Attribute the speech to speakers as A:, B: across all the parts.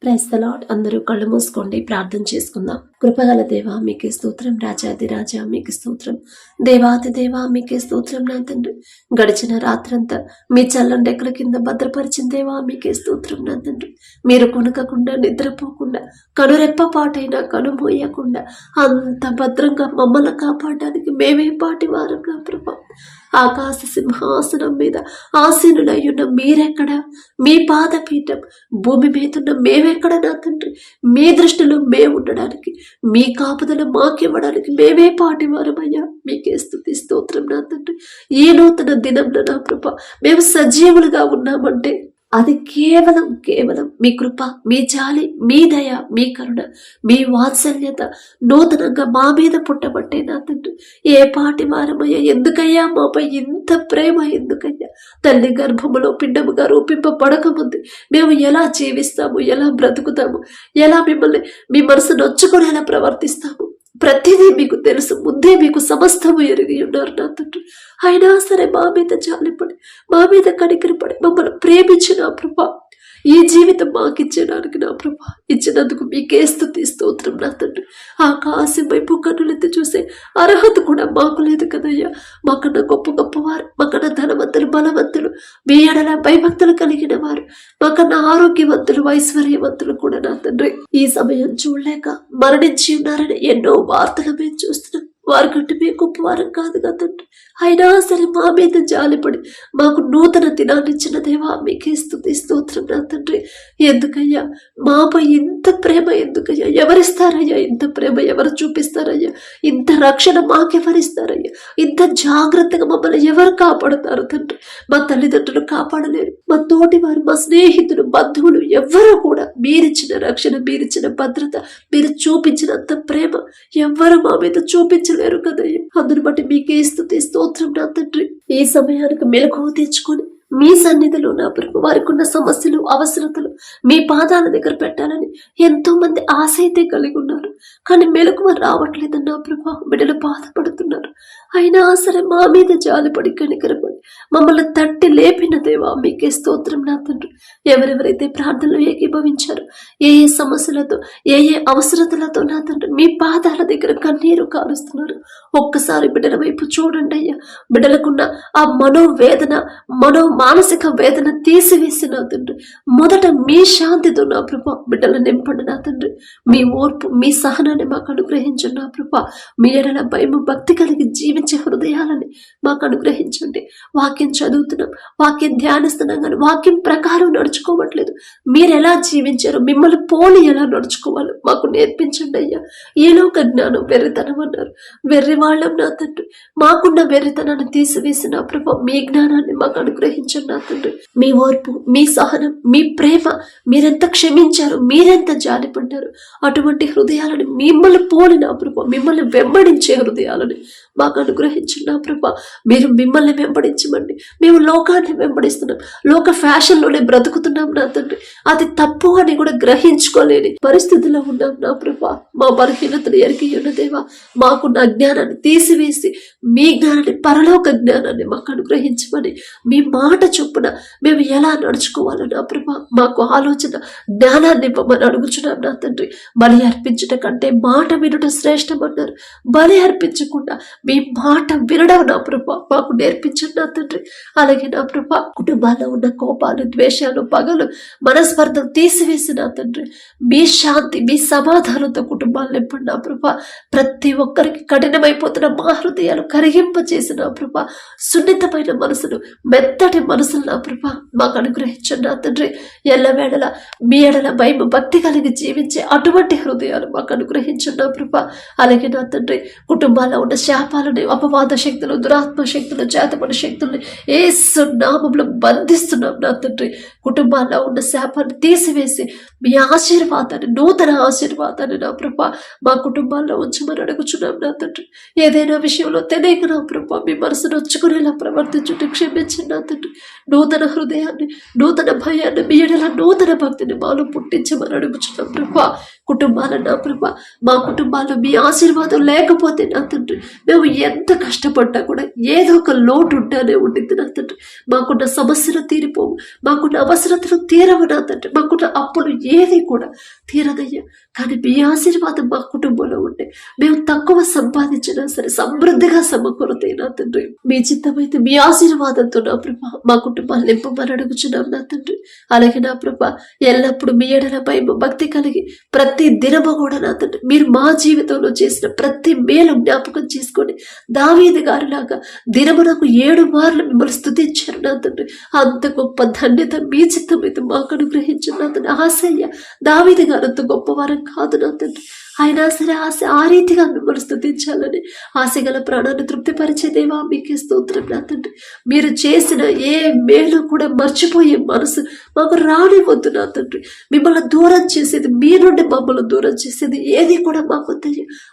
A: Praise the lord. అందరూ కళ్ళు మూసుకోండి, ప్రార్థన చేసుకుందాం. కృపగల దేవా మీకే స్తోత్రం, రాజాది రాజా మీకే స్తోత్రం, దేవాది దేవా మీకే స్తోత్రం. నా తండ్రి, గడిచిన రాత్రంతా మీ చల్లని డెక్కల కింద భద్రపరిచిన దేవా మీకే స్తోత్రం. నా తండ్రి, మీరు కొనకకుండా నిద్రపోకుండా కనురెప్ప పాటైనా కనుమోయకుండా అంత భద్రంగా మమ్మల్ని కాపాడడానికి మేమే పాటి వారం. నా ప్రభా, ఆకాశ సింహాసనం మీద ఆసీనులయ్యున్న మీరెక్కడ, మీ పాదపీఠం భూమి మీదున్న మేమెక్కడ. నా తండ్రి, మీ దృష్టిలో మేము ఉండడానికి, మీ కాపుదల మాకివ్వడానికి మేమే పాటివారమయ్యా. మీకే స్తుతి స్తోత్రం. నా తండ్రి, ఈ నూతన దినంలో నా ప్రభా మేము సజీవులుగా ఉన్నామంటే అది కేవలం మీ కృప, మీ జాలి, మీ దయ, మీ కరుణ, మీ వాత్సల్యత నూతనంగా మా మీద పుట్టబట్టే. నా తండ్రి, ఏ పాటి వారమయ్యా, ఎందుకయ్యా మాపై ఇంత ప్రేమ, ఎందుకయ్యా? తల్లి గర్భములో పిండముగా రూపింపబడకముందు మేము ఎలా జీవిస్తాము, ఎలా బ్రతుకుతాము, ఎలా మిమ్మల్ని మీ మనసు నొచ్చుకొని ఎలా ప్రవర్తిస్తాము, ప్రతిదీ మీకు తెలుసు. ముందే మీకు సమస్తము ఎరిగి ఉన్నారు. నా తండ్రి, అయినా సరే మా మీద జాలిపడి, మా మీద కనికరపడి మమ్మల్ని ప్రేమించిన ప్రభా, ఈ జీవితం మాకిచ్చడానికి నా ప్రభా ఇచ్చినందుకు మీకే స్తుతి స్తోత్రం. నా తండ్రి, ఆకాశం వైపు కన్నులెత్తి చూసే అర్హత కూడా మాకు లేదు కదయ్యా. మాకన్నా గొప్పవారు, మాకన్నా ధనవంతులు, బలవంతులు, మీ ఎడల భయభక్తులు కలిగిన వారు, మాకన్నా ఆరోగ్యవంతులు, ఐశ్వర్యవంతులు కూడా నా తండ్రి ఈ సమయం చూడలేక మరణించి ఉన్నారని ఎన్నో వార్తలు మేము చూస్తున్నాం. వారి కంటే మేము గొప్పవారం కాదు కదండి. అయినా సరే మా మీద జాలిపడి మాకు నూతన దినాన్ని ఇచ్చిన దేవా మీకే స్తుతి స్తోత్రం. నా తండ్రి, ఎందుకయ్యా మాపై ఇంత ప్రేమ? ఎందుకయ్యా? ఎవరిస్తారయ్యా ఇంత ప్రేమ? ఎవరు చూపిస్తారయ్యా ఇంత రక్షణ? మాకెవరిస్తారయ్యా ఇంత జాగ్రత్తగా? మమ్మల్ని ఎవరు కాపాడుతారు తండ్రి? మా తల్లిదండ్రులు కాపాడలేరు, మా తోటి వారు, మా స్నేహితులు, బంధువులు ఎవ్వరూ కూడా మీరిచ్చిన రక్షణ, మీరిచ్చిన భద్రత, మీరు చూపించినంత ప్రేమ ఎవ్వరు మా మీద చూపించలేరు కదయ్యా. అందుని బట్టి మీకే స్తుతి స్తోత్రం. నా తండ్రి, ఈ సమయానికి మెలకువ తెచ్చుకొని మీ సన్నిధిలో నా ప్రభు వారికి ఉన్న సమస్యలు, అవసరతలు మీ పాదాల దగ్గర పెట్టాలని ఎంతో మంది ఆశ అయితే కలిగి ఉన్నారు. కానీ మెలకువ రావట్లేదని నా ప్రభు బిడ్డలు బాధపడుతున్నారు. అయినా సరే మా మీద జాలిపడి కనికరపడి మమ్మల్ని తట్టి లేపిన దేవా మీకే స్తోత్రం. నా తండ్రి, ఎవరెవరైతే ప్రార్థనలు ఏకీభవించారో, ఏ ఏ సమస్యలతో, ఏ ఏ అవసరతలతో నా తండ్రి మీ పాదాల దగ్గర కన్నీరు కారుస్తున్నారు, ఒక్కసారి బిడ్డల వైపు చూడండి అయ్యా. బిడ్డలకున్న ఆ మనోవేదన, మానసిక వేదన తీసివేసి నా తండ్రి మొదట మీ శాంతితో నా ప్రభా బిడ్డలు నింపండి. నా తండ్రి, మీ ఓర్పు, మీ సహనాన్ని మాకు అనుగ్రహించండి. నా ప్రభా, మీ ఎడల భయము, భక్తి కలిగి జీవించే హృదయాలని మాకు అనుగ్రహించండి. వాక్యం చదువుతున్నాం, వాక్యం ధ్యానిస్తున్నాం, కానీ వాక్యం ప్రకారం నడుచుకోవట్లేదు. మీరు ఎలా జీవించారో, మిమ్మల్ని పోలి ఎలా నడుచుకోవాలో మాకు నేర్పించండి అయ్యా. ఏలోక జ్ఞానం వెర్రితనం అన్నారు. వెర్రి వాళ్ళం నా తండ్రి, మాకున్న వెర్రితనాన్ని తీసివేసి నా ప్రభా మీ జ్ఞానాన్ని మాకు అనుగ్రహించండి. నా తండ్రి, మీ ఓర్పు, మీ సహనం, మీ ప్రేమ, మీరెంత క్షమించారు, మీరెంత జాలిపడ్డారు, అటువంటి హృదయాలను మిమ్మల్ని పోలి నా ప్రభా, మిమ్మల్ని వెంబడించే హృదయాలని మాకు అనుగ్రహించండి. నా ప్రభా, మీరు మిమ్మల్ని వెంబడించమండి. మేము లోకాన్ని వెంబడిస్తున్నాం, లోక ఫ్యాషన్లోనే బ్రతుకుతున్నాం. నా తండ్రి, అది తప్పు అని కూడా గ్రహించుకోలేని పరిస్థితిలో ఉన్నాం. నా ప్రభా, మా బలహీనతను ఎరిగి ఉన్న దేవా, మాకున్న అజ్ఞానాన్ని తీసివేసి మీ జ్ఞానాన్ని, పరలోక జ్ఞానాన్ని మాకు అనుగ్రహించమని, మీ మాట చొప్పున మేము ఎలా నడుచుకోవాలో నా ప్రభా మాకు ఆలోచన, జ్ఞానాన్ని ఇవ్వమని అడుగుచున్నాం. నా తండ్రి, బలి అర్పించుట కంటే మాట వినుట శ్రేష్టం అన్నారు. బలి అర్పించకుండా మీ మాట వినడం నా ప్రభా మాకు నేర్పించండి. నా తండ్రి, అలాగే నా ప్రభా కుటుంబాల్లో ఉన్న కోపాలు, ద్వేషాలు, పగలు, మనస్పర్ధలు తీసివేసి నా తండ్రి మీ శాంతి, మీ సమాధానంతో కుటుంబాలు నింపండి. నా ప్రభా, ప్రతి ఒక్కరికి కఠినమైపోతున్న మా హృదయాలు కరిగింపచేసి నా ప్రభా సున్నితమైన మనసులు, మెత్తటి మనసులు నా ప్రభా మాకు అనుగ్రహించండి. నా తండ్రి, ఎల్లవేళలా మీ ఎడల భయం, భక్తి కలిగి జీవించే అటువంటి హృదయాలు మాకు అనుగ్రహించండి. నా ప్రభా, అలాగే నా తండ్రి కుటుంబాల్లో ఉన్న శాపాలని, అపవాద శక్తులు, దురాత్మ శక్తులు, చేతపడి శక్తుల్ని యేసు నామములో బంధిస్తున్నాం. నా తండ్రి, కుటుంబాల్లో ఉన్న శాపాన్ని తీసివేసి మీ ఆశీర్వాదాన్ని, నూతన ఆశీర్వాదాన్ని నా ప్రభా మా కుటుంబాల్లో ఉంచమని అడుగుచున్నాం. నా తండ్రి, ఏదైనా విషయంలో తెలియక నా ప్రభా మీ మనసు నొచ్చుకునేలా ప్రవర్తించుట క్షమించండి. నా తండ్రి, నూతన హృదయాన్ని, నూతన భయాన్ని, మీ ఎడల నూతన భక్తిని మాలో పుట్టించమని అడుగుచున్నాం. ప్రభా, కుటుంబాలను నా ప్రభా, మా కుటుంబాల్లో మీ ఆశీర్వాదం లేకపోతే నా తండ్రి మేము మేము ఎంత కష్టపడ్డా కూడా ఏదో ఒక లోటు ఉంటానే ఉండింది నా తండ్రి. మాకున్న సమస్యలు తీరిపోవు, మాకున్న అవసరతలు తీరవు నా తండ్రి, మాకున్న అప్పులు ఏది కూడా తీరదయ్యా. కానీ మీ ఆశీర్వాదం మా కుటుంబంలో ఉంటే మేము తక్కువ సంపాదించినా సరే సమృద్ధిగా సమకూరుతాయి నా తండ్రి. మీ చిత్తమైతే మీ ఆశీర్వాదంతో నా ప్రభ మా కుటుంబాన్ని నింపమని అడుగుచున్నాం నా తండ్రి. అలాగే నా ప్రభ ఎల్లప్పుడూ మీ ఎడల భయం భక్తి కలిగి ప్రతి దినము కూడా నా తండ్రి మీరు మా జీవితంలో చేసిన ప్రతి మేలు జ్ఞాపకం చేసుకొని దావీదు గారిలాగా దినమునకు 7 మార్లు మిమ్మల్ని స్తుతించారు నా తండ్రి. అంత గొప్ప ధన్యత మీ చిత్తమైతే మాకు అనుగ్రహించిన నా తండ్రి. ఆశయ్య దావీదు గారు అంత గొప్పవారం కాదు నా తండ్రి. అయినా సరే ఆ రీతిగా మిమ్మల్ని స్తుతించాలని ఆశగల ప్రాణాన్ని తృప్తిపరిచే దేవా మీకే స్తోత్రం నా తండ్రి. మీరు చేసిన ఏ మేలు కూడా మర్చిపోయే మనసు మాకు రానివద్దు నా తండ్రి. మిమ్మల్ని దూరం చేసేది, మీ నుండి మమ్మల్ని దూరం చేసేది ఏది కూడా మాకొద్దు.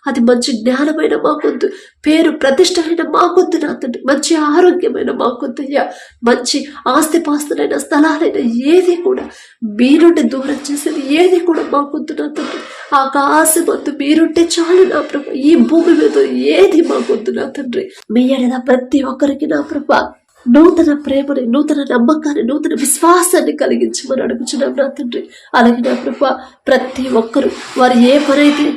A: అది మంచి జ్ఞానమైన మాకొద్దు, పేరు ప్రతిష్టమైన మాకొద్దు నా తండ్రి, మంచి ఆరోగ్యమైన మాకొద్దయ్యా, మంచి ఆస్తిపాస్తులైన స్థలాలైన ఏది కూడా మీ నుండి దూరం చేసేది ఏది కూడా మాకొద్దు నా తండ్రి. ఆకాశమందు మీరుంటే చాలు నా ప్రభ, ఈ భూమి మీద ఏది మాకొద్దు నా తండ్రి. మీ ఎడల ప్రతి ఒక్కరికి నా ప్రభ నూతన ప్రేమని, నూతన నమ్మకాన్ని, నూతన విశ్వాసాన్ని కలిగించమని అడుగుచున్నాం నా తండ్రి. అలాగే నా ప్రభ ప్రతి ఒక్కరు వారు ఏ పనైతే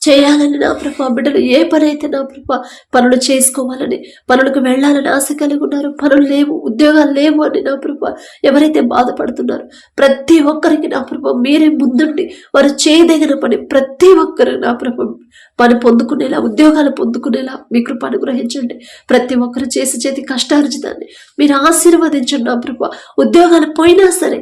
A: చేయాలని నా ప్రభా, బిడ్డలు ఏ పని అయితే నా ప్రభా పనులు చేసుకోవాలని, పనులకు వెళ్ళాలని ఆశ కలిగి ఉన్నారు, పనులు లేవు, ఉద్యోగాలు లేవు అని నా ప్రభా ఎవరైతే బాధపడుతున్నారు ప్రతి ఒక్కరికి నా ప్రభా మీరే ముందుండి వారు చేయదగిన పని ప్రతి ఒక్కరు నా ప్రభా పని పొందుకునేలా, ఉద్యోగాలు పొందుకునేలా మీ కృప అనుగ్రహించండి. ప్రతి ఒక్కరు చేతి కష్టార్జితాన్ని మీరు ఆశీర్వదించండి నా ప్రభా. ఉద్యోగాలు పోయినా సరే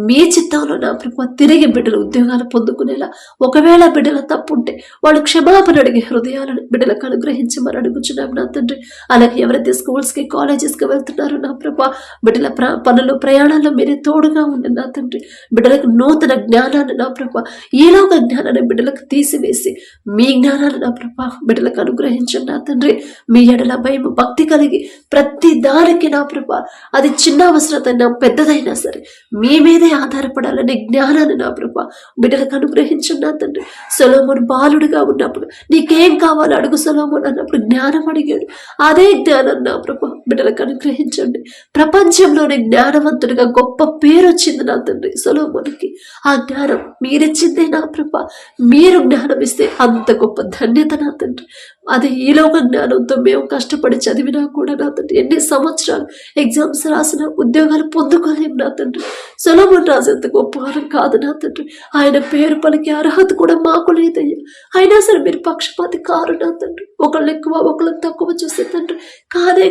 A: మీ చిత్తంలో నా ప్రభా తిరిగి బిడ్డలు ఉద్యోగాలు పొందుకునేలా, ఒకవేళ బిడ్డల తప్పుంటే వాళ్ళు క్షమాపణ అడిగే హృదయాలను బిడ్డలకు అనుగ్రహించమని అడుగుచున్నాం నా తండ్రి. అలాగే ఎవరైతే స్కూల్స్కి, కాలేజెస్కి వెళ్తున్నారో నా ప్రభా బిడ్డల పనులు, ప్రయాణాల్లో మీరే తోడుగా ఉండి నా తండ్రి. బిడ్డలకు నూతన జ్ఞానాన్ని నా ప్రభా, ఈలోక జ్ఞానాన్ని బిడ్డలకు తీసివేసి మీ జ్ఞానాన్ని నా ప్రభా బిడ్డలకు అనుగ్రహించండి నా తండ్రి. మీ ఎడల భయం భక్తి కలిగి ప్రతి దానికి నా ప్రభా అది చిన్న అవసరతైనా పెద్దదైనా సరే మీ మీదే ఆధారపడాలనే జ్ఞానాన్ని నా ప్రభా బిడ్డలకు అనుగ్రహించండి నా తండ్రి. సొలొమోను బాలుడుగా ఉన్నప్పుడు నీకేం కావాలో అడుగు సొలొమోను అన్నప్పుడు జ్ఞానం అడిగాడు. అదే జ్ఞానం నా ప్రభా బిడ్డలకు అనుగ్రహించండి. ప్రపంచంలోనే జ్ఞానవంతుడిగా గొప్ప పేరు వచ్చింది నా తండ్రి సొలొమోనుకి. ఆ జ్ఞానం మీరిచ్చిందే నా ప్రభా. మీరు జ్ఞానం ఇస్తే అంత గొప్ప ధన్యత నా తండ్రి. అది ఈలోక జ్ఞానంతో మేము కష్టపడి చదివినా కూడా నా తండ్రి ఎన్ని సంవత్సరాలు ఎగ్జామ్స్ రాసిన ఉద్యోగాలు పొందుకోలేము నా తండ్రి. సొలొమోను రాజంత గొప్పవారం కాదు నా తండ్రి. ఆయన పేరు పలికే అర్హత కూడా మాకు లేదయ్యా. అయినా సరే మీరు పక్షపాతి కారు నా తండ్రి. ఒకళ్ళు ఎక్కువ ఒకళ్ళని తక్కువ చూసే తండ్రి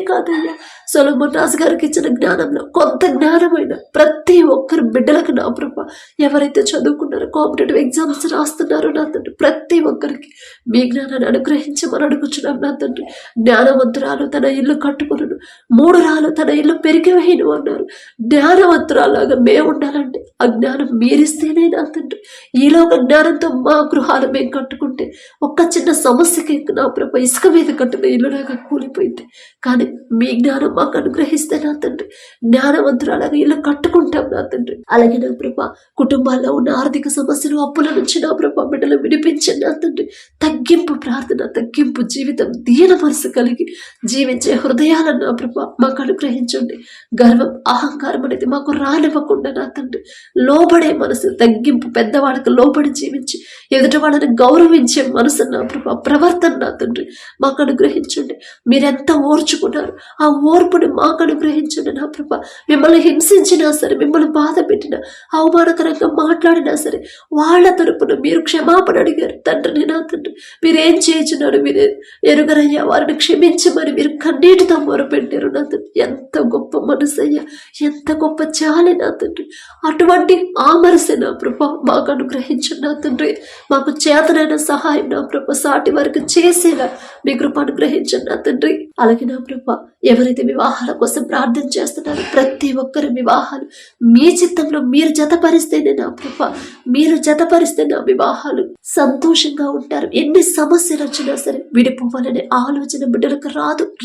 A: కాదయ్యా. సొలొమోను రాజు గారికి ఇచ్చిన జ్ఞానంలో కొంత జ్ఞానమైన ప్రతి ఒక్కరు బిడ్డలకు నా ప్రభా ఎవరైతే చదువుకున్నారో, కాంపిటేటివ్ ఎగ్జామ్స్ రాస్తున్నారో నా తండ్రి ప్రతి ఒక్కరికి మీ జ్ఞానాన్ని అనుగ్రహించమని అడుగుచున్నాం నా తండ్రి. జ్ఞానవంతురాలు తన ఇల్లు కట్టుకును, 3 రాళ్ళు తన ఇల్లు పెరిగి వేయను అన్నారు. జ్ఞానవంతురాలాగా మేము ఉండాలంటే ఆ జ్ఞానం మీరిస్తేనే నా తండ్రి. ఈలోక జ్ఞానంతో మా గృహాలు మేము కట్టుకుంటే ఒక్క చిన్న సమస్యకి నా ప్రభ ఇసుక మీద కట్టిన ఇల్లులాగా కూలిపోయింది. కానీ మీ జ్ఞానం మాకు అనుగ్రహిస్తే నా తండ్రి జ్ఞానవంతురాలాగా ఇల్లు కట్టుకుంటాం నా తండ్రి. అలాగే నా ప్రభ కుటుంబాల్లో ఉన్న ఆర్థిక సమస్యలు, అప్పుల నుంచి నా ప్రభ బిడ్డలు విడిపించండి నా తండ్రి. తగ్గింపు ప్రార్థన, తగ్గింపు జీవితం, దీన మనసు కలిగి జీవించే హృదయాలను నా ప్రభ మాకు అనుగ్రహించండి. గర్వం, అహంకారం అనేది మాకు రానివ్వకుండా నా తండ్రి లోబడే మనసు, తగ్గింపు, పెద్దవాళ్ళకి లోబడి జీవించి ఎదుటి వాళ్ళని గౌరవించే మనసు నా ప్రభ ప్రవర్తన నా తండ్రి మాకు అనుగ్రహించండి. మీరెంత ఓర్చుకున్నారు ఆ ఓర్పుని మాకు అనుగ్రహించండి నా ప్రభ. మిమ్మల్ని హింసించినా సరే, మిమ్మల్ని బాధ పెట్టినా, అవమానకరంగా మాట్లాడినా సరే వాళ్ళ తరపున మీరు క్షమాపణ అడిగారు తండ్రిని నా తండ్రి. మీరేం చేయించున్నారు మీరు ఎరుగరయ్యా, వారిని క్షమించమని మీరు కన్నీటితో మొరపెట్టారు నా తండ్రి. ఎంత గొప్ప మనసు అయ్యా, ఎంత గొప్ప చాలి నా తండ్రి. అటువంటి ఆ మనసే నా ప్రభ మాకు అనుగ్రహించండి నా తండ్రి. మాకు చేతనైన సహాయం నా ప్రభ సాటి వారికి చేసేలా మీ కృప అనుగ్రహించండి నా తండ్రి. అలాగే నా ప్రభ ఎవరైతే వివాహాల కోసం ప్రార్థన చేస్తున్నారో ప్రతి ఒక్కరి వివాహాలు మీ చిత్తంలో మీరు జతపరిస్తేనే నా ప్రభ, మీరు జతపరిస్తే నా వివాహాలు సంతోషంగా ఉంటారు. ఎన్ని సమస్యలు వచ్చినా సరే విడిపోవాలనే ఆలోచన బిడ్డలకు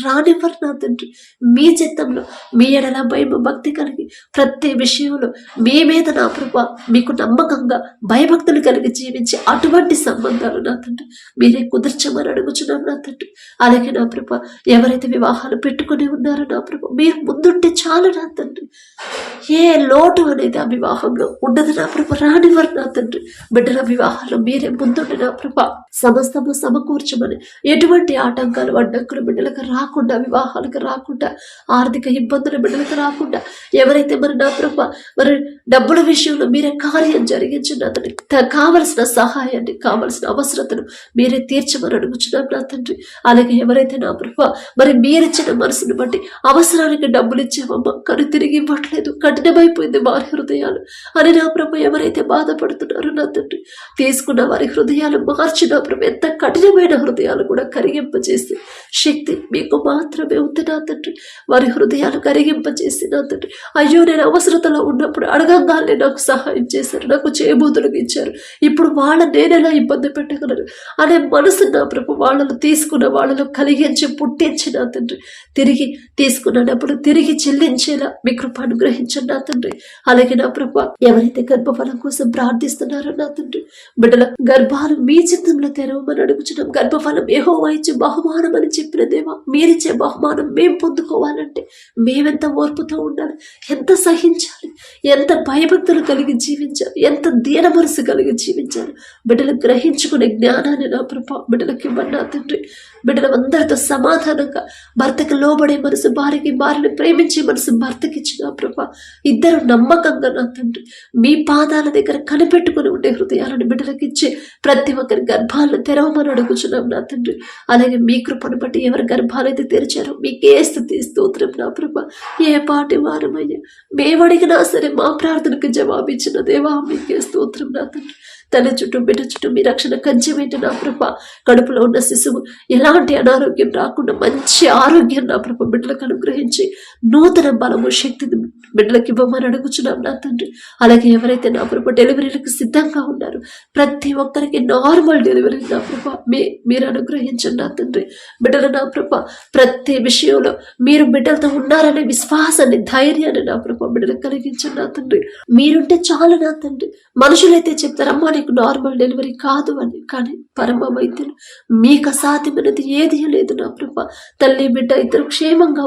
A: రానివ్వరు నా తండ్రి. మీ చిత్తంలో మీ ఎడల భయం భక్తి కలిగి ప్రతి విషయంలో మీ మీద నా ప్రభా మీకు నమ్మకంగా భయభక్తులు కలిగి జీవించి అటువంటి సంబంధాలు నా తండ్రి మీరే కుదర్చమని అడుగుచున్నాం నా తండ్రి. అలాగే నా ప్రభా ఎవరైతే వివాహాలు పెట్టుకుని ఉన్నారో నా ప్రభా మీరు ముందుంటే చాలు నా తండ్రి. ఏ లోటు అనేది ఆ వివాహంలో ఉండదు నా ప్రభా, రానివ్వరు నా తండ్రి. బిడ్డల వివాహాలు మీరే ముందుండి నా ప్రభా సమస్తము సమకూర్చమని, ఎటువంటి ఆటంకాలు అడ్డంకులు బిడ్డలకు రాకుండా, వివాహాలకు రాకుండా, ఆర్థిక ఇబ్బందులు బిడ్డలకు రాకుండా, ఎవరైతే మరి నా ప్రభా మరి డబ్బుల విషయంలో మీరే కార్యం జరిగించిన అతనికి కావలసిన సహాయాన్ని కావలసిన అవసరతను మీరే తీర్చమని అడుగుచున్నాం నా తండ్రి. అలాగే ఎవరైతే నా ప్రభా మరి మీరిచ్చిన మనసును బట్టి అవసరానికి డబ్బులు ఇచ్చామమ్మా కానీ తిరిగి ఇవ్వట్లేదు, కఠినమైపోయింది వారి హృదయాలు అని నా ప్రభా ఎవరైతే బాధపడుతున్నారో నా తండ్రి తీసుకున్న వారి హృదయాలు మార్చి నా ప్రభా ఎంత కఠినమైన హృదయాలు కూడా కరిగింపజేసి శక్తి మీకు మాత్రమే ఉంది నా తండ్రి. వారి హృదయాలు కరిగింపజేసి నా తండ్రి అయ్యో నేను అవసరతలో ఉన్నప్పుడు అడగంగానే నాకు సహాయం చేశారు, నాకు చేయబోతులకు ఇచ్చారు, ఇప్పుడు నేనెలా ఇబ్బంది పెట్టగలను అనే మనసు నా ప్రభు వాళ్ళను తీసుకున్న వాళ్ళలో కలిగించి పుట్టించి నా తండ్రి తిరిగి తీసుకున్న డబ్బులు తిరిగి చెల్లించేలా మీ కృప అనుగ్రహించండి నా తండ్రి. అలాగే నా ప్రభు ఎవరైతే గర్భఫలం కోసం ప్రార్థిస్తున్నారో నా తండ్రి బిడ్డల గర్భాలు మీ చిత్తంలో తెరవమని అడుగుచున్నాం. గర్భఫలం యెహోవా ఇచ్చే బహుమానం అని చెప్పిన దేవా మీరిచ్చే బహుమానం మేము పొందుకోవాలంటే మేమెంత ఓర్పుతో ఉండాలి, ఎంత సహించాలి, ఎంత భయభక్తులు కలిగి జీవించాలి, ఎంత దీన మనసు కలిగి జీవించాలి. బిడ్డలు గ్రహించుకునే జ్ఞానాన్ని నా ప్రభా బిడ్డలకి ఇవ్వండి నా తండ్రి. బిడ్డలందరితో సమాధానంగా భర్తకి లోబడే మనసు భార్యకి, భార్యని ప్రేమించే మనసు భర్తకి ఇచ్చిన ప్రభా ఇద్దరు నమ్మకంగా నా తండ్రి మీ పాదాల దగ్గర కనిపెట్టుకుని ఉండే హృదయాలను బిడ్డలకి ఇచ్చి ప్రతి ఒక్కరి గర్భాలను తెరవమని అడుగుచున్నాం నా తండ్రి. అలాగే మీ కృపను బట్టి ఎవరి గర్భాలైతే తెరిచారో మీకే స్తుతి స్తోత్రం నా ప్రభా. ఏ పాటి వారమయ్యా మేమడిగినా సరే మా ప్రార్థనకు జవాబిచ్చిన దేవా మీకే స్తోత్రం నా తండ్రి. తన చుట్టూ బిడ్డ చుట్టూ మీ రక్షణ కంచెమేంటి నా ప్రభా. కడుపులో ఉన్న శిశువు ఎలాంటి అనారోగ్యం రాకుండా మంచి ఆరోగ్యం నా ప్రభా బిడ్డలకు అనుగ్రహించి నూతన బలము శక్తిని బిడ్డలకు ఇవ్వమని అడుగుచున్నాం నా తండ్రి. అలాగే ఎవరైతే నా ప్రభా డెలివరీలకు సిద్ధంగా ఉన్నారు ప్రతి ఒక్కరికి నార్మల్ డెలివరీ నా ప్రభా మీరు అనుగ్రహించండి నా తండ్రి. బిడ్డలు నా ప్రభా ప్రతి విషయంలో మీరు బిడ్డలతో ఉన్నారనే విశ్వాసాన్ని ధైర్యాన్ని నా ప్రభా బిడ్డలకు కలిగించండి నా తండ్రి. మీరుంటే చాలు నా తండ్రి. మనుషులైతే చెప్తారమ్మా నీకు నార్మల్ డెలివరీ కాదు అని, కానీ పరమ వైద్యులు మీకు అసాధ్యమైనది ఏది లేదు నా ప్రభా. తల్లి బిడ్డ ఇద్దరు క్షేమంగా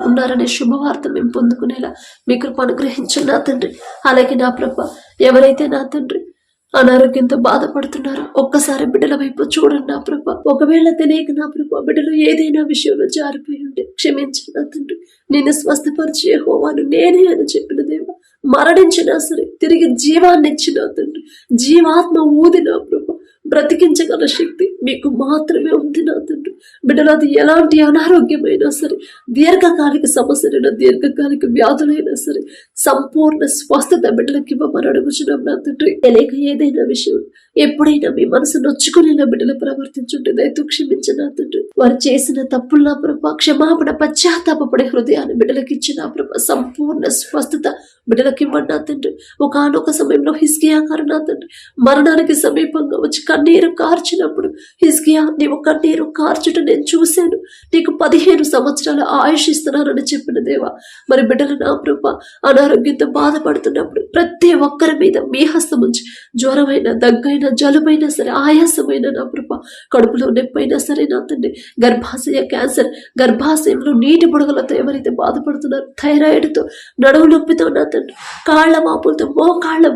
A: ఉన్నారనే శుభవార్త మేము పొందుకునేలా మీ కృప అనుగ్రహించండి నా తండ్రి. అలాగే నా ప్రభా ఎవరైతే నా తండ్రి అనారోగ్యంతో బాధపడుతున్నారు ఒక్కసారి బిడ్డల వైపు చూడండి నా ప్రభా. ఒకవేళ తెలియక నా ప్రభా బిడ్డలు ఏదైనా విషయంలో జారిపోయి ఉంటే క్షమించండి నా తండ్రి. నేను స్వస్థపరిచే యెహోవాను నేనే అని చెప్పిన దేవా మరణించినా సరే తిరిగి జీవాన్ని ఇచ్చిన తండ్రి జీవాత్మ ఊది నా ప్రభా బ్రతికించగల శక్తి మీకు మాత్రమే ఉంది నా తండ్రి. బిడ్డలు అది ఎలాంటి అనారోగ్యమైనా సరే దీర్ఘకాలిక సమస్యలైనా దీర్ఘకాలిక వ్యాధులైనా సరే సంపూర్ణ స్వస్థత బిడ్డలకి ఇవ్వమని అడుగుచున్నాం నా తండ్రి. తెలియక ఏదైనా విషయం ఎప్పుడైనా మీ మనసు నొచ్చుకునేలా బిడ్డలు ప్రవర్తించుంటే దయతో క్షమించిన నా తండ్రి. వారు చేసిన తప్పులు నా ప్రభా క్షమాపణ పశ్చాత్తాపడే హృదయాన్ని బిడ్డలకి ఇచ్చిన ప్రభా సంపూర్ణ స్వస్థత బిడ్డలకి ఇవ్వండి నా తండ్రి. ఒకనొక సమయంలో హిజ్కియా గారు నా తండ్రి మరణానికి సమీపంగా వచ్చి కన్నీరు కార్చినప్పుడు హిజ్కియా నీవు కన్నీరు కార్చుట నేను చూశాను, నీకు 15 సంవత్సరాల ఆయుష్ ఇస్తున్నానని చెప్పిన దేవా మరి బిడ్డలు నా ప్రభా అనారోగ్యంతో బాధపడుతున్నప్పుడు ప్రతి ఒక్కరి మీద మీ హస్తం ఉంచి జ్వరమైన దగ్గైనా జలుబైనా సరే ఆయాసమైన నా ప్రభా కడుపులో నొప్పైనా సరే నా తండ్రి గర్భాశయ క్యాన్సర్ గర్భాశయంలో నీటి బుడగలతో ఎవరైతే బాధపడుతున్నారో థైరాయిడ్తో నడుము నొప్పితో నా తండ్రి కాళ్ల వాపులతో మోకాళ్ల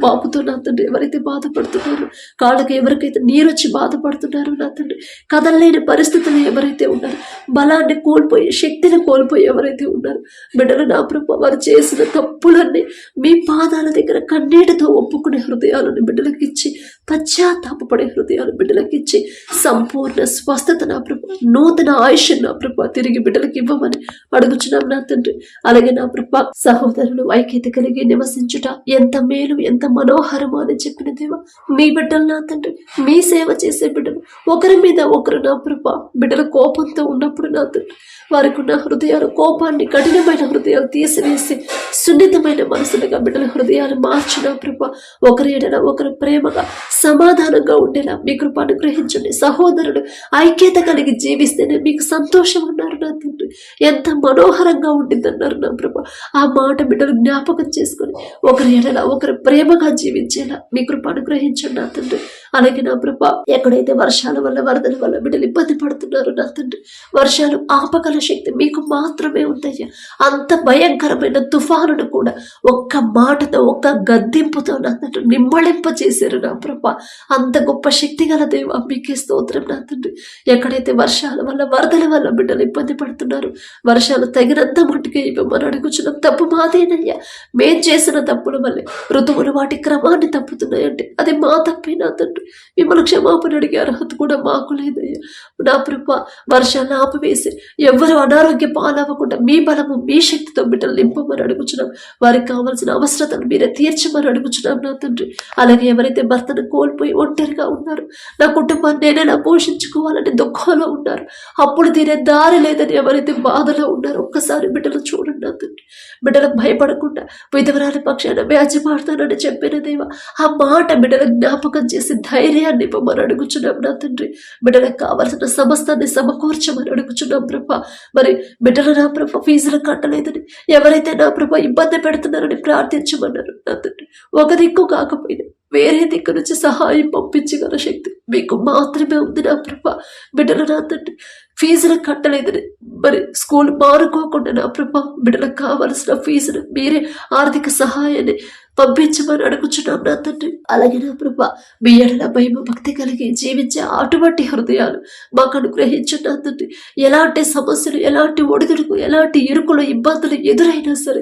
A: వాపుతో నా తండ్రి ఎవరైతే బాధపడుతున్నారో కాళ్ళకి ఎవరికైతే నీరు వచ్చి బాధపడుతున్నారో నా తండ్రి కదలలేని పరిస్థితులు ఎవరైతే ఉన్నారో బలాన్ని కోల్పోయి శక్తిని కోల్పోయి ఎవరైతే ఉన్నారో బిడ్డలు నా ప్రభా వారు చేసిన తప్పులన్నీ మీ పాదాల దగ్గర కన్నీటితో ఒప్పుకునే హృదయాలను బిడ్డలకిచ్చి పశ్చాత్తాపడే హృదయాలు బిడ్డలకిచ్చి సంపూర్ణ స్వస్థత నా ప్రభా నూతన ఆయుష్ నా ప్రభా తిరిగి బిడ్డలకి ఇవ్వమని అడుగుచున్నాం నా తండ్రి. అలాగే నా ప్రభా సహోదరులు ఐక్యత కలిగి నివసించుట ఎంత మేలు ఎంత మనోహరమో అని చెప్పిన దేవా, మీ బిడ్డలు నా తండ్రి, మీ సేవ చేసే బిడ్డలు ఒకరి మీద ఒకరు నా ప్రభా బిడ్డల కోపంతో ఉన్నప్పుడు నా తండ్రి, వారికి ఉన్న హృదయాలు కోపాన్ని, కఠినమైన హృదయాలు తీసివేసి సున్నితమైన మనసులుగా బిడ్డల హృదయాలు మార్చిన ప్రభా, ఒకరి ఎడల ఒకరు ప్రేమగా సమాధానంగా ఉండేలా మీ కృప అనుగ్రహించండి. సహోదరుడు ఐక్యత కలిగి జీవిస్తేనే మీకు సంతోషం అన్నారు నా తండ్రి. ఎంత మనోహరంగా ఉండిందన్నారు నా ప్రభా. ఆ మాట బిడ్డలు జ్ఞాపకం చేసుకొని ఒకరి ఎడల ఒకరు ప్రేమగా జీవించేలా మీ కృప అనుగ్రహించండి నా తండ్రి. అలాగే నా ప్రభా, ఎక్కడైతే వర్షాల వల్ల వరదల వల్ల బిడ్డలు ఇబ్బంది పడుతున్నారు నా తండ్రి, వర్షాలు ఆపగల శక్తి మీకు మాత్రమే ఉందయ్యా. అంత భయంకరమైన తుఫానును కూడా ఒక్క మాటతో, ఒక్క గద్దింపుతో నా తండ్రి నిమ్మళింప చేశారు నా ప్రభా. అంత గొప్ప శక్తి గల దేవా, మీకే స్తోత్రం నా తండ్రి. ఎక్కడైతే వర్షాల వల్ల వరదల వల్ల బిడ్డలు ఇబ్బంది పడుతున్నారు, వర్షాలు తగినంత మట్టుకే ఇవ్వమని అడుగుచున్నాం. తప్పు మాదేనయ్యా, మేం చేసిన తప్పుల వల్లే ఋతువులు వాటి క్రమాన్ని తప్పుతున్నాయంటే అది మా తప్పే నా తండ్రి. మిమ్మల్ని క్షమాపణ అడిగే అర్హత కూడా మాకు లేదయ్యా. నా ప్రభా, వర్షాలను ఆపివేసి ఎవరు అనారోగ్య పాలవ్వకుండా మీ బలము, మీ శక్తితో బిడ్డలు నింపమని అడుగుచున్నాం. వారికి కావాల్సిన అవసరతను మీరే తీర్చమని అడుగుచున్నాం నా తండ్రి. అలాగే ఎవరైతే భర్తను కోల్పోయి ఒంటరిగా ఉన్నారు, నా కుటుంబాన్ని నేనెలా పోషించుకోవాలని దుఃఖంలో ఉన్నారు, అప్పుడు తీరే దారి లేదని ఎవరైతే బాధలో ఉన్నారో ఒక్కసారి బిడ్డలు చూడండి నా తండ్రి. బిడ్డలు భయపడకుండా విధవరాలి పక్షాన వ్యాజ్యమాడతానని చెప్పిన దేవా, ఆ మాట బిడ్డలు జ్ఞాపకం చేసి ధైర్యాన్ని ఇవ్వమని అడుగుచున్నాం నా తండ్రి. బిడ్డలకు కావాల్సిన సమస్తాన్ని సమకూర్చమని అడుగుచున్నాం ప్రభా. మరి బిడ్డలు నా ప్రభా ఫీజులు కట్టలేదని ఎవరైతే నా ప్రభా ఇబ్బంది పెడుతున్నారని ప్రార్థించమన్నారు నా తండ్రి. ఒక దిక్కు కాకపోయినా వేరే దిక్కు నుంచి సహాయం పంపించగల శక్తి మీకు మాత్రమే ఉంది నా ప్రభా. బిడ్డలు నా తండ్రి ఫీజులు కట్టలేదని మరి స్కూల్ మారుకోకుండా నా ప్రభా బిడ్డలకు కావలసిన ఫీజును మీరే ఆర్థిక సహాయాన్ని పంపించమని అడుగుచున్నాం నా తండ్రి. అలాగే నా ప్రభా, మీ ఎడల భయం భక్తి కలిగి జీవించే అటువంటి హృదయాలు మాకు అనుగ్రహించండి నా తండ్రి. ఎలాంటి సమస్యలు, ఎలాంటి ఒడిదుడుకు, ఎలాంటి ఇరుకులు, ఇబ్బందులు ఎదురైనా సరే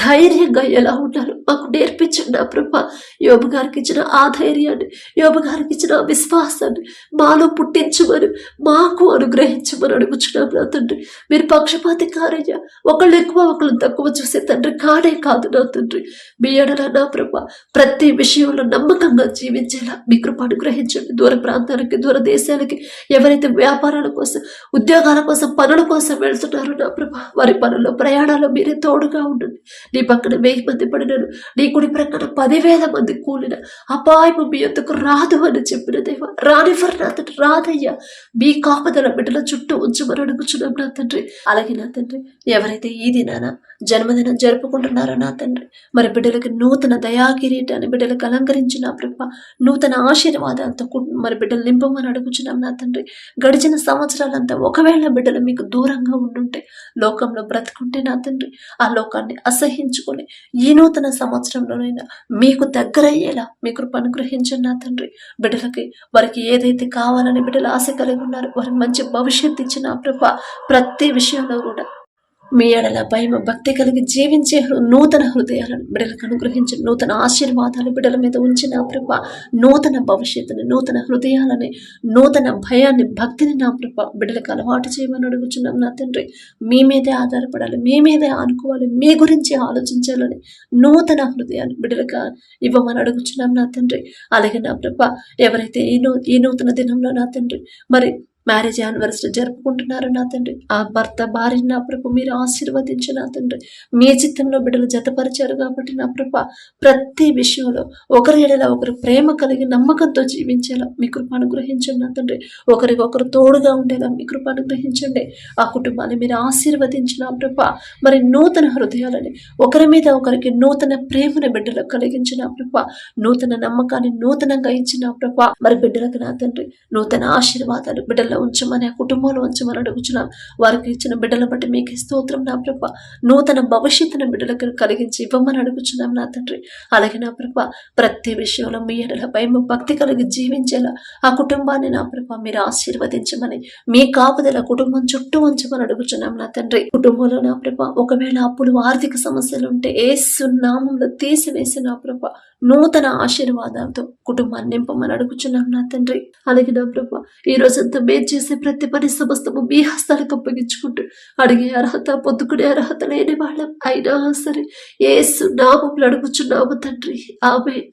A: ధైర్యంగా ఎలా ఉండాలో మాకు నేర్పించండి నా ప్రభా. యోబు గారికి ఇచ్చిన ఆ ధైర్యాన్ని, యోబు గారికి ఇచ్చిన విశ్వాసాన్ని మాలో పుట్టించమని మాకు అనుగ్రహించమని అడుగుచున్నాం నా తండ్రి. మీరు పక్షపాతి కారయ్యా, ఒకళ్ళు ఎక్కువ ఒకళ్ళు తక్కువ చూసే తండ్రి కానే కాదు నా తండ్రి. మీ ఎడల నా ప్రభా ప్రతి విషయంలో నమ్మకంగా జీవించేలా మీ కృప అనుగ్రహించండి. దూర ప్రాంతాలకి, దూర దేశాలకి ఎవరైతే వ్యాపారాల కోసం, ఉద్యోగాల కోసం, పనుల కోసం వెళ్తున్నారో నా ప్రభా, వారి పనుల్లో ప్రయాణాల్లో మీరే తోడుగా ఉండండి. నీ పక్కన 1000 మంది పడినను, నీ కుడి ప్రక్కన 10,000 మంది కూలిన అపాయము మీ యొద్దకు రాదు అని చెప్పిన దేవా, రానివ్వరు నా తండ్రి, రాదయ్యా. మీ కాపుదల బిడ్డల చుట్టూ ఉంచమని అడుగుచున్నాం నా తండ్రి. అలాగే నా తండ్రి, ఎవరైతే ఈ దినాన జన్మదినం జరుపుకుంటున్నారో నా తండ్రి, మరి బిడ్డలకి నూతన దయా కిరీటాన్ని బిడ్డలకు అలంకరించిన ప్రభ, నూతన ఆశీర్వాదాలతో మరి బిడ్డలు నింపమని అడుగుచున్నాం నా తండ్రి. గడిచిన సంవత్సరాలంతా ఒకవేళ బిడ్డలు మీకు దూరంగా ఉండుంటే, లోకంలో బ్రతుకుంటే నా తండ్రి, ఆ లోకాన్ని అసహించుకొని ఈ నూతన సంవత్సరంలోనైనా మీకు దగ్గరయ్యేలా మీ కృప అనుగ్రహించండి నా తండ్రి. బిడ్డలకి వారికి ఏదైతే కావాలని బిడ్డలు ఆశ కలిగి ఉన్నారు, వారికి మంచి భవిష్యత్తు ఇచ్చిన ప్రభ, ప్రతి విషయంలో కూడా మీ ఎడల భయం భక్తి కలిగి జీవించే నూతన హృదయాలను బిడ్డలకు అనుగ్రహించి, నూతన ఆశీర్వాదాలు బిడ్డల మీద ఉంచిన ప్రభ, నూతన భవిష్యత్తుని, నూతన హృదయాలని, నూతన భయాన్ని, భక్తిని నా ప్రభ బిడ్డలకు అలవాటు చేయమని అడుగుచున్నాం నా తండ్రి. మీ మీదే ఆధారపడాలి, మీ మీదే ఆనుకోవాలి, మీ గురించి ఆలోచించాలని నూతన హృదయాన్ని బిడ్డలకు ఇవ్వమని అడుగుచున్నాం నా తండ్రి. అలాగే నా ప్రభ, ఎవరైతే ఈ నూతన దినంలో నా తండ్రి మరి మ్యారేజ్ యానివర్సరీ జరుపుకుంటున్నారు నా తండ్రి, ఆ భర్త భార్యని నా ప్రభ మీరు ఆశీర్వదించి నా తండ్రి, మీ చిత్తంలో బిడ్డలు జతపరిచారు కాబట్టి నా ప్రభ ప్రతి విషయంలో ఒకరి ఎడల ఒకరు ప్రేమ కలిగి నమ్మకంతో జీవించేలా మీ కృప అనుగ్రహించండి నా తండ్రి. ఒకరికొకరు తోడుగా ఉండేలా మీ కృప అనుగ్రహించండి. ఆ కుటుంబాన్ని మీరు ఆశీర్వదించిన ప్రభ, మరి నూతన హృదయాలని, ఒకరి మీద ఒకరికి నూతన ప్రేమను బిడ్డలకు కలిగించిన ప్రభ, నూతన నమ్మకాన్ని నూతనంగా ఇచ్చిన ప్రభ, మరి బిడ్డలకు నా తండ్రి నూతన ఆశీర్వాదాలు బిడ్డలు ఉంచమని, ఆ కుటుంబంలో ఉంచమని అడుగుచున్నాం. వారికి ఇచ్చిన బిడ్డల బట్టి మీకు స్తోత్రం నా ప్రభ. నూతన భవిష్యత్తును బిడ్డలకు కలిగించి ఇవ్వమని అడుగుచున్నాం నా తండ్రి. అలాగే నా ప్రభ ప్రతి విషయంలో మీ ఎడల భయం భక్తి కలిగి జీవించేలా ఆ కుటుంబాన్ని నా ప్రభ మీరు ఆశీర్వదించమని, మీ కాపుదల కుటుంబం చుట్టూ ఉంచమని అడుగుచున్నాం నా తండ్రి. కుటుంబంలో నా ప్రభ ఒకవేళ అప్పులు, ఆర్థిక సమస్యలు ఉంటే యేసు నామములో తీసివేసి నా ప్రభ నూతన ఆశీర్వాదాలతో కుటుంబాన్ని నింపమని అడుగుచున్నాం నా తండ్రి. అలాగే నా ప్రభ ఈ రోజంతా మేము చేసే ప్రతి పని సమస్తము మీ హస్తాలకు అప్పగించుకుంటూ, అడిగే అర్హత, పొద్దుకునే అర్హత లేని వాళ్ళం అయినా సరే యేసు నామములో అడుగుచున్నాము తండ్రి. ఆమేన్.